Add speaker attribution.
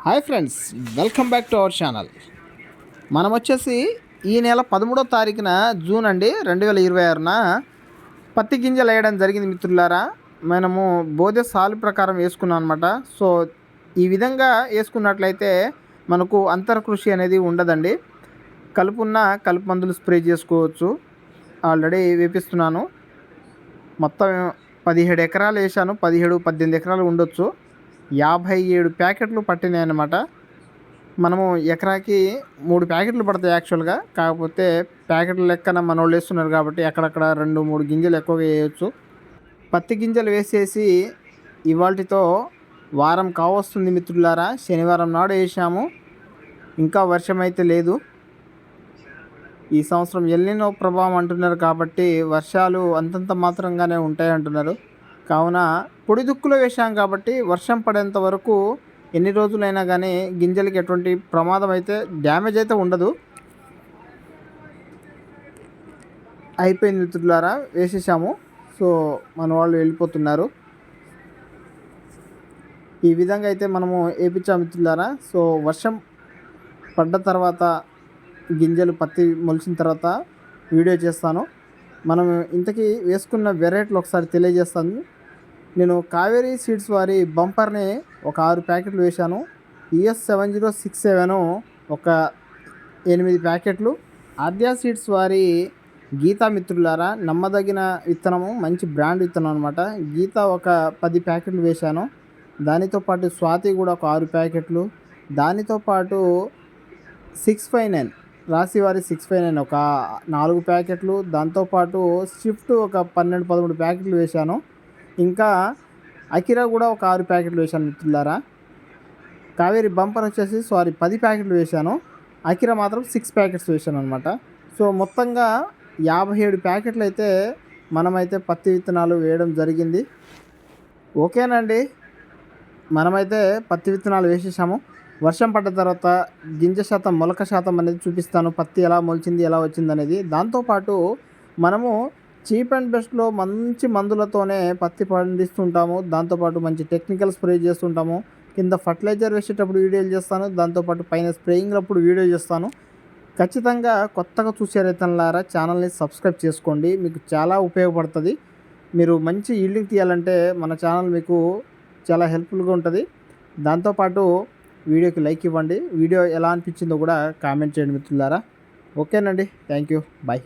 Speaker 1: Hi friends, welcome back to our channel. మనం వచ్చేసి ఈ నెల 13వ తారీఖున జూన్ అండి 2026న పత్తి గింజలు వేయడం జరిగింది మిత్రులారా. మనము బోధె సాలు ప్రకారం వేసుకున్నాం అనమాట. సో ఈ విధంగా వేసుకున్నట్లయితే మనకు అంతర కృషి అనేది ఉండదండి. కలుపు మందులు స్ప్రే చేసుకోవచ్చు. ఆల్రెడీ వేపిస్తున్నాను. మొత్తం 17 ఎకరాలు వేసాను. 17-18 ఎకరాలు ఉండొచ్చు. 57 ప్యాకెట్లు పట్టినాయి అన్నమాట. మనము ఎకరాకి 3 ప్యాకెట్లు పడతాయి యాక్చువల్గా. కాకపోతే ప్యాకెట్ల లెక్కన మన వాళ్ళు వేస్తున్నారు కాబట్టి అక్కడక్కడ 2-3 గింజలు ఎక్కువగా వేయవచ్చు. పత్తి గింజలు వేసేసి ఇవాళతో వారం కావస్తుంది మిత్రులారా. శనివారం నాడు వేసాము. ఇంకా వర్షం అయితే లేదు. ఈ సంవత్సరం ఎల్నినో ప్రభావం అంటున్నారు కాబట్టి వర్షాలు అంతంత మాత్రంగానే ఉంటాయి అంటున్నారు. కావున పొడి దుక్కులో వేసాం కాబట్టి వర్షం పడేంత వరకు ఎన్ని రోజులైనా కానీ గింజలకి ఎటువంటి ప్రమాదం అయితే డ్యామేజ్ అయితే ఉండదు. అయిపోయింది మిత్రులారా, వేసేసాము. సో మన వాళ్ళు వెళ్ళిపోతున్నారు. ఈ విధంగా అయితే మనము వేపించాము మిత్రులారా. సో వర్షం పడ్డ తర్వాత గింజలు పత్తి మొలిచిన తర్వాత వీడియో చేస్తాను. మనం ఇంతకీ వేసుకున్న వెరైటీలు ఒకసారి తెలియజేస్తాను. నేను కావేరీ సీడ్స్ వారి బంపర్ని ఒక 6 ప్యాకెట్లు వేశాను. ES7067 ఒక 8 ప్యాకెట్లు. ఆద్యా సీడ్స్ వారి గీతా మిత్రులారా, నమ్మదగిన విత్తనము, మంచి బ్రాండ్ విత్తనం అనమాట. గీత ఒక 10 ప్యాకెట్లు వేశాను. దానితో పాటు స్వాతి కూడా ఒక 6 ప్యాకెట్లు. దానితో పాటు 659 రాశివారి 659 ఒక 4 ప్యాకెట్లు. దాంతోపాటు షిఫ్ట్ ఒక 12-13 ప్యాకెట్లు వేశాను. ఇంకా అకిరా కూడా ఒక 6 ప్యాకెట్లు వేశాను మిత్రులారా. కావేరి బంపర్ వచ్చేసి 10 ప్యాకెట్లు వేశాను. అకిరా మాత్రం 6 ప్యాకెట్స్ వేశాను అనమాట. సో మొత్తంగా 57 ప్యాకెట్లు అయితే మనమైతే పత్తి విత్తనాలు వేయడం జరిగింది. ఓకేనండి, మనమైతే పత్తి విత్తనాలు వేసేసాము. వర్షం పడ్డ తర్వాత గింజ శాతం, మొలక శాతం అనేది చూపిస్తాను. పత్తి ఎలా మొలిచింది, ఎలా వచ్చింది అనేది. దాంతోపాటు మనము చీప్ అండ్ బెస్ట్లో మంచి మందులతోనే పత్తి పండిస్తుంటాము. దాంతోపాటు మంచి టెక్నికల్ స్ప్రే చేస్తుంటాము. కింద ఫర్టిలైజర్ వేసేటప్పుడు వీడియోలు చేస్తాను. దాంతోపాటు పైన స్ప్రేయింగ్ అప్పుడు వీడియో చేస్తాను. ఖచ్చితంగా కొత్తగా చూసే రైతన్నలారా ఛానల్ని సబ్స్క్రైబ్ చేసుకోండి. మీకు చాలా ఉపయోగపడుతుంది. మీరు మంచి ఈల్డింగ్ తీయాలంటే మన ఛానల్ మీకు చాలా హెల్ప్ఫుల్గా ఉంటుంది. దాంతోపాటు వీడియోకి లైక్ ఇవ్వండి. వీడియో ఎలా అనిపించిందో కూడా కామెంట్ చేయండి మిత్రులారా. ఓకేనండి, థ్యాంక్ యూ, బాయ్.